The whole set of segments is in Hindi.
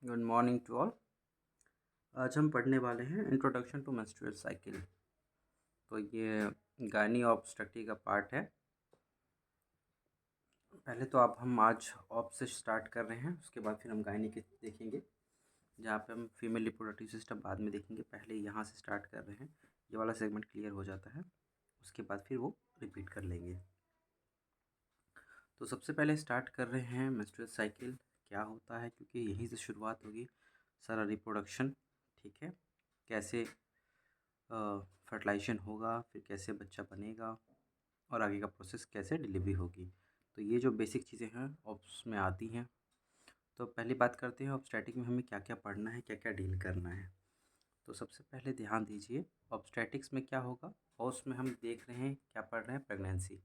Good morning to all. आज हम पढ़ने वाले हैं इंट्रोडक्शन टू मेंस्ट्रुअल साइकिल। तो ये गायनी ऑब्स्टेट्री का पार्ट है। पहले तो अब हम आज ऑब से स्टार्ट कर रहे हैं, उसके बाद फिर हम गायनी के देखेंगे, जहाँ पे हम फीमेल रिप्रोडक्टिव सिस्टम बाद में देखेंगे। पहले यहाँ से स्टार्ट कर रहे हैं, ये वाला सेगमेंट क्लियर हो जाता है, उसके बाद फिर वो रिपीट कर लेंगे। तो सबसे पहले स्टार्ट कर रहे हैं मेंस्ट्रुअल साइकिल क्या होता है, क्योंकि यहीं से शुरुआत होगी सारा रिप्रोडक्शन। ठीक है, कैसे फर्टिलाइजेशन होगा, फिर कैसे बच्चा बनेगा और आगे का प्रोसेस कैसे डिलीवरी होगी। तो ये जो बेसिक चीज़ें हैं ऑब्स में आती हैं। तो पहली बात करते हैं ऑब्स्टेटिक में हमें क्या क्या पढ़ना है, क्या क्या डील करना है। तो सबसे पहले ध्यान दीजिए, ऑब्स्टेटिक्स में क्या होगा और उसमें हम देख रहे हैं क्या पढ़ रहे हैं, प्रेगनेंसी।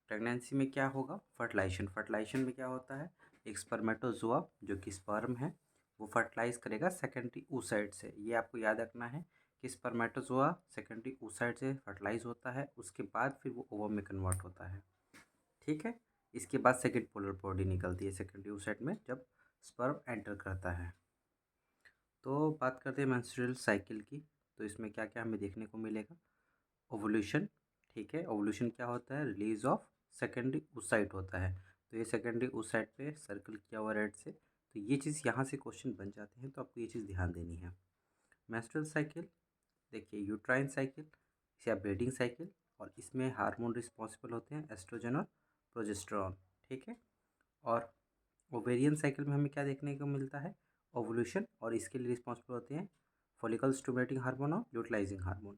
प्रेगनेंसी में क्या होगा, फर्टिलाइजेशन। फर्टिलाइजेशन में क्या होता है, एक स्पर्मेटोजोआ जो कि स्पर्म है वो फर्टिलाइज करेगा सेकेंडरी oocyte से। ये आपको याद रखना है कि स्पर्मेटोजोआ सेकेंडरी oocyte से फर्टिलाइज होता है, उसके बाद फिर वो ओवम में कन्वर्ट होता है। ठीक है, इसके बाद सेकेंड पोलर बॉडी निकलती है सेकेंडरी oocyte में जब स्पर्म एंटर करता है। तो बात करते हैं मेंस्ट्रुअल साइकिल की। तो इसमें क्या क्या हमें देखने को मिलेगा, ओवुलेशन। ठीक है, ओवुलेशन क्या होता है, रिलीज ऑफ सेकेंडरी oocyte होता है। तो ये सेकेंडरी oocyte पे सर्कल किया हुआ रेड से, तो ये चीज़ यहाँ से क्वेश्चन बन जाते हैं, तो आपको ये चीज़ ध्यान देनी है। मेंस्ट्रुअल साइकिल देखिए, यूट्राइन साइकिल या ब्रीडिंग साइकिल, और इसमें हार्मोन रिस्पॉन्सिबल होते हैं एस्ट्रोजन और प्रोजेस्टेरॉन। ठीक है, और ओवेरियन साइकिल में हमें क्या देखने को मिलता है, ओवुलेशन, और इसके लिए रिस्पॉन्सिबल होते हैं फॉलिकल स्टिमुलेटिंग हार्मोन और ल्यूटिलाइजिंग हार्मोन।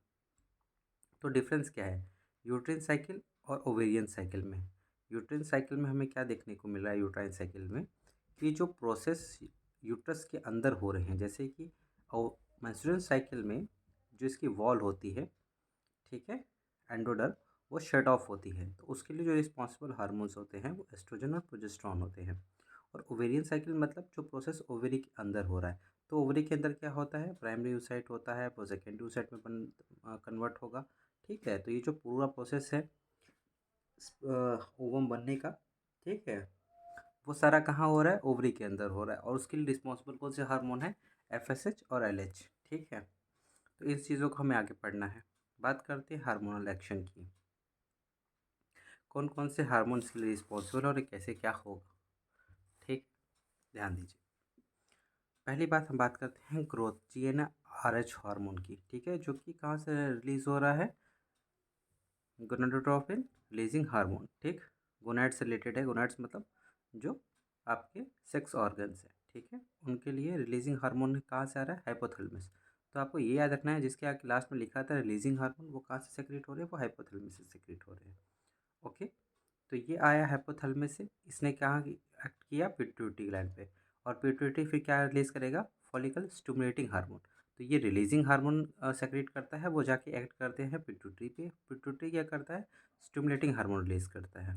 तो डिफरेंस क्या है यूट्राइन साइकिल और ओवेरियन साइकिल में। यूट्राइन साइकिल में हमें क्या देखने को मिल रहा है, यूट्राइन साइकिल में कि जो प्रोसेस यूट्रस के अंदर हो रहे हैं, जैसे कि मेंस्ट्रुअल साइकिल में जो इसकी वॉल होती है, ठीक है, एंडोडर्म, वो शट ऑफ होती है, तो उसके लिए जो रिस्पॉन्सिबल हार्मोन्स होते हैं वो एस्ट्रोजन और प्रोजेस्टेरॉन होते हैं। और ओवेरियन साइकिल मतलब जो प्रोसेस ओवरी के अंदर हो रहा है, तो ओवरी के अंदर क्या होता है, प्राइमरी oocyte होता है, वो सेकेंडरी oocyte में कन्वर्ट होगा। ठीक है, तो ये जो पूरा प्रोसेस है ओवम बनने का, ठीक है, वो सारा कहाँ हो रहा है, ओवरी के अंदर हो रहा है, और उसके लिए रिस्पॉन्सिबल कौन से हार्मोन है, FSH और LH। ठीक है, तो इन चीज़ों को हमें आगे पढ़ना है। बात करते हैं हार्मोनल एक्शन की, कौन कौन से हार्मोन इसके लिए रिस्पॉन्सिबल और कैसे क्या होगा। ठीक, ध्यान दीजिए। पहली बात हम बात करते हैं ग्रोथ GnRH हार्मोन की। ठीक है, जो कि कहाँ से रिलीज हो रहा है, गोनाडोट्रोपिन रिलीजिंग हार्मोन। ठीक, गोनाड से रिलेटेड है, गोनाड्स मतलब जो आपके सेक्स ऑर्गन्स हैं, ठीक है, उनके लिए रिलीजिंग हार्मोन कहाँ से आ रहा है, हाइपोथैलेमस। तो आपको ये याद रखना है, जिसके आगे लास्ट में लिखा था रिलीजिंग हार्मोन, वो कहाँ से सेक्रेट हो रहे हैं, वो हाइपोथैलेमस से सेक्रेट हो रहे हैं। ओके, तो ये आया हाइपोथैलेमस से, इसने कहाँ एक्ट किया, पिट्यूटरी ग्लैंड पे, और पिट्यूटरी फिर क्या रिलीज करेगा, फॉलिकल स्टिमुलेटिंग हार्मोन। तो ये रिलीजिंग हार्मोन सेक्रेट करता है, वो जाके एक्ट करते हैं पिट्यूटरी पे, पिट्यूटरी क्या करता है, स्टिमुलेटिंग हार्मोन रिलीज करता है।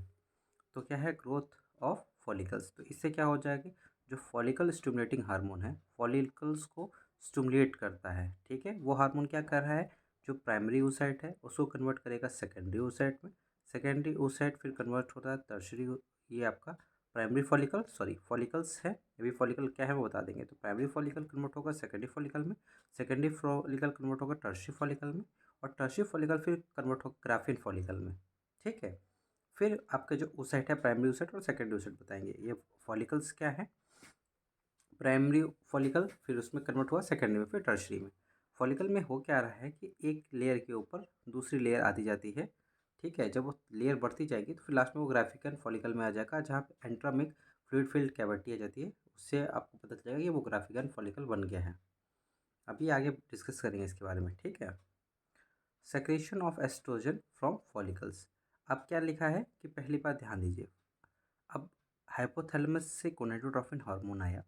तो क्या है, ग्रोथ ऑफ फॉलिकल्स। तो इससे क्या हो जाएगा, जो फॉलिकल स्टिमुलेटिंग हार्मोन है, फॉलिकल्स को स्टिमुलेट करता है। ठीक है, वो हार्मोन क्या कर रहा है, जो प्राइमरी oocyte है उसको कन्वर्ट करेगा सेकेंडरी oocyte में, सेकेंडरी oocyte फिर कन्वर्ट होता है टर्शरी, ये आपका प्राइमरी फॉलिकल, सॉरी फॉलिकल्स है, अभी फॉलिकल क्या है वो बता देंगे। तो प्राइमरी फॉलिकल कन्वर्ट होगा सेकेंडरी फॉलिकल में, सेकेंडरी फॉलिकल कन्वर्ट होगा टर्शरी फॉलिकल में, और टर्शरी फॉलिकल फिर कन्वर्ट होगा ग्राफिन फॉलिकल में। ठीक है, फिर आपका जो oocyte है, प्राइमरी oocyte और सेकेंडरी oocyte बताएंगे। ये फॉलिकल्स क्या है, प्राइमरी फॉलिकल, फिर उसमें कन्वर्ट हुआ सेकेंडरी में, फिर टर्शरी में। फॉलिकल में हो क्या रहा है कि एक लेयर के ऊपर दूसरी लेयर आती जाती है। ठीक है, जब वो लेयर बढ़ती जाएगी तो फिर लास्ट में वो ग्राफिकन फॉलिकल में आ जाएगा, जहाँ पे एंट्रा में फ्लूइड फिल्ड कैविटी आ जाती है, उससे आपको पता चलेगा कि वो ग्राफिकन फॉलिकल बन गया है। अभी आगे डिस्कस करेंगे इसके बारे में। ठीक है, secretion of oestrogen from follicles. अब क्या लिखा है कि पहली बात ध्यान दीजिए, अब हाइपोथैलेमस से गोनाडोट्रोपिन हार्मोन आया,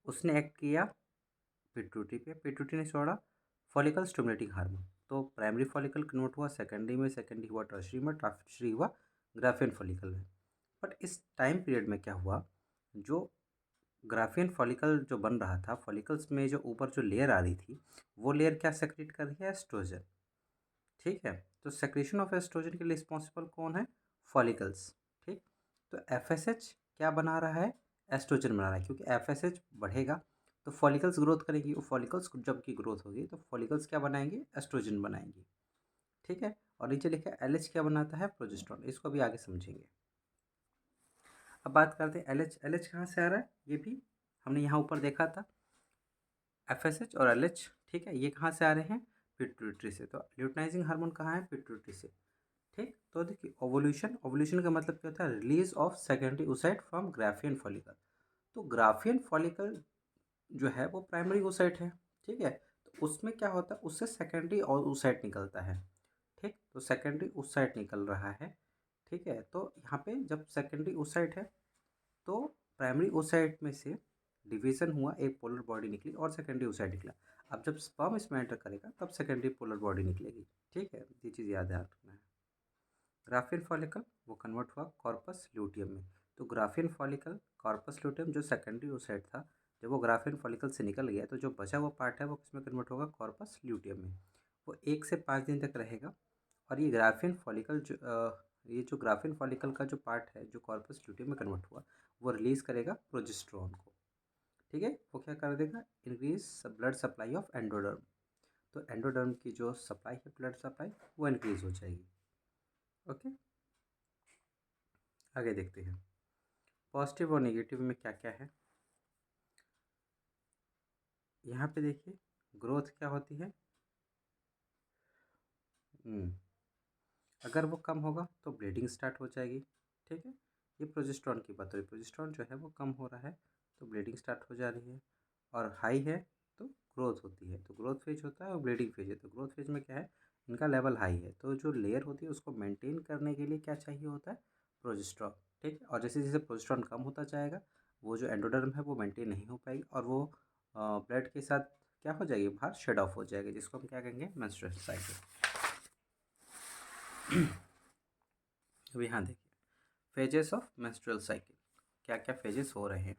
उसने एक्ट किया पिट्यूटरी पे, पिट्यूटरी ने छोड़ा फॉलिकल स्टिमुलेटिंग हार्मोन, तो प्राइमरी फॉलिकल कन्वर्ट हुआ सेकेंडरी में, सेकेंडरी हुआ टर्शरी में, टर्शरी हुआ ग्राफियन फॉलिकल में। बट इस टाइम पीरियड में क्या हुआ, जो ग्राफियन फॉलिकल जो बन रहा था, फॉलिकल्स में जो ऊपर जो लेयर आ रही थी, वो लेयर क्या सेक्रेट कर रही है, एस्ट्रोजन। ठीक है, तो सेक्रेशन ऑफ एस्ट्रोजन के लिए रिस्पॉन्सिबल कौन है, फॉलिकल्स। ठीक, तो FSH क्या बना रहा है, एस्ट्रोजन बना रहा है, क्योंकि FSH बढ़ेगा तो फॉलिकल्स ग्रोथ करेंगी, वो फॉलिकल्स जब की ग्रोथ होगी तो फॉलिकल्स क्या बनाएंगे, एस्ट्रोजन बनाएंगी, ठीक है। और नीचे लिखा है एलएच क्या बनाता है, प्रोजेस्टेरोन, इसको अभी आगे समझेंगे। अब बात करते हैं एलएच। एलएच कहाँ से आ रहा है, ये भी हमने यहाँ ऊपर देखा था, एफएसएच और एलएच, ठीक है, ये कहाँ से आ रहे हैं, पिट्यूटरी से। तो ल्यूटिनाइजिंग हार्मोन कहाँ है, पिट्यूटरी से, ठीक। तो देखिए ओवोल्यूशन, ओवोल्यूशन का मतलब क्या होता है, release of secondary oocyte from Graafian follicle. तो ग्राफियन फॉलिकल जो है वो प्राइमरी oocyte है, ठीक है। तो उसमें क्या होता है, उससे सेकेंडरी और oocyte निकलता है, ठीक। तो सेकेंडरी oocyte निकल रहा है, ठीक है। तो यहाँ पे जब सेकेंडरी oocyte है तो प्राइमरी oocyte में से डिवीजन हुआ, एक पोलर बॉडी निकली और सेकेंडरी oocyte निकला। अब जब स्पर्म इसमें एंटर करेगा तब सेकेंडरी पोलर बॉडी निकलेगी, ठीक है। ये चीज़ याद रखना है। ग्राफियन फॉलिकल वो कन्वर्ट हुआ कॉर्पस ल्यूटियम में। तो ग्राफियन फॉलिकल कॉर्पस ल्यूटियम जो सेकेंडरी oocyte था, जब वो ग्राफियन फॉलिकल से निकल गया तो जो बचा हुआ पार्ट है वो किसमें कन्वर्ट होगा, कॉर्पस ल्यूटियम में। वो 1 से 5 दिन तक रहेगा। और ये ग्राफियन फॉलिकल जो ये जो ग्राफियन फॉलिकल का जो पार्ट है जो कॉर्पस ल्यूटियम में कन्वर्ट हुआ, वो रिलीज़ करेगा प्रोजेस्टेरोन को, ठीक है। वो क्या कर देगा, increase blood supply of endoderm. तो एंडोडर्म की जो सप्लाई है, ब्लड सप्लाई, वो इंक्रीज हो जाएगी, ओके। आगे देखते हैं पॉजिटिव और नेगेटिव में क्या क्या है। यहाँ पे देखिए ग्रोथ क्या होती है, हम्म, अगर वो कम होगा तो ब्लीडिंग स्टार्ट हो जाएगी, ठीक है। ये प्रोजेस्टेरोन की बात हो रही है, प्रोजेस्टेरोन जो है वो कम हो रहा है तो ब्लीडिंग स्टार्ट हो जा रही है। और हाई है तो ग्रोथ होती है, तो ग्रोथ फेज होता है और ब्लीडिंग फेज है। तो ग्रोथ फेज में क्या है, इनका लेवल हाई है, तो जो लेयर होती है उसको मेंटेन करने के लिए क्या चाहिए होता है, प्रोजेस्टेरोन, ठीक है। और जैसे जैसे प्रोजेस्टेरोन कम होता जाएगा वो जो एंडोडर्म है वो मेंटेन नहीं हो पाएगी और वो ब्लड के साथ क्या हो जाएगी, बाहर शेड ऑफ हो जाएगी, जिसको हम क्या कहेंगे, मेंस्ट्रुअल साइकिल। अब यहाँ देखिए फेजेस ऑफ मेंस्ट्रुअल साइकिल, क्या क्या फेजेस हो रहे हैं।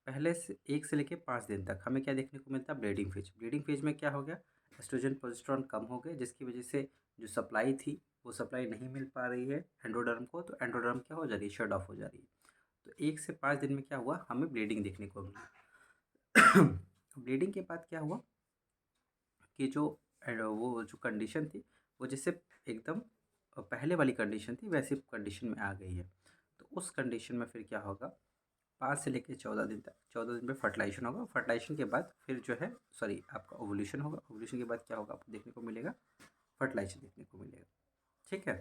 पहले से 1 से लेकर 5 दिन तक हमें क्या देखने को मिलता है, ब्लीडिंग फेज। ब्लीडिंग फेज में क्या हो गया, एस्ट्रोजन प्रोजेस्टेरोन कम हो गए, जिसकी वजह से जो सप्लाई थी वो सप्लाई नहीं मिल पा रही है एंडोडर्म को, तो एंडोडर्म क्या हो जा रही है, शट ऑफ हो जा रही है। तो 1 से 5 दिन में क्या हुआ, हमें ब्लीडिंग देखने को मिली। ब्लीडिंग के बाद क्या हुआ कि जो वो जो कंडीशन थी वो जैसे एकदम पहले वाली कंडीशन थी वैसी कंडीशन में आ गई है। तो उस कंडीशन में फिर क्या होगा, 5 से लेकर 14 दिन तक, 14 दिन में फर्टिलाइजेशन होगा। फर्टिलाइजेशन के बाद फिर जो है, सॉरी, आपका ओवुलेशन होगा। ओवुलेशन के बाद क्या होगा, आपको देखने को मिलेगा, फर्टिलाइजेशन देखने को मिलेगा, ठीक है।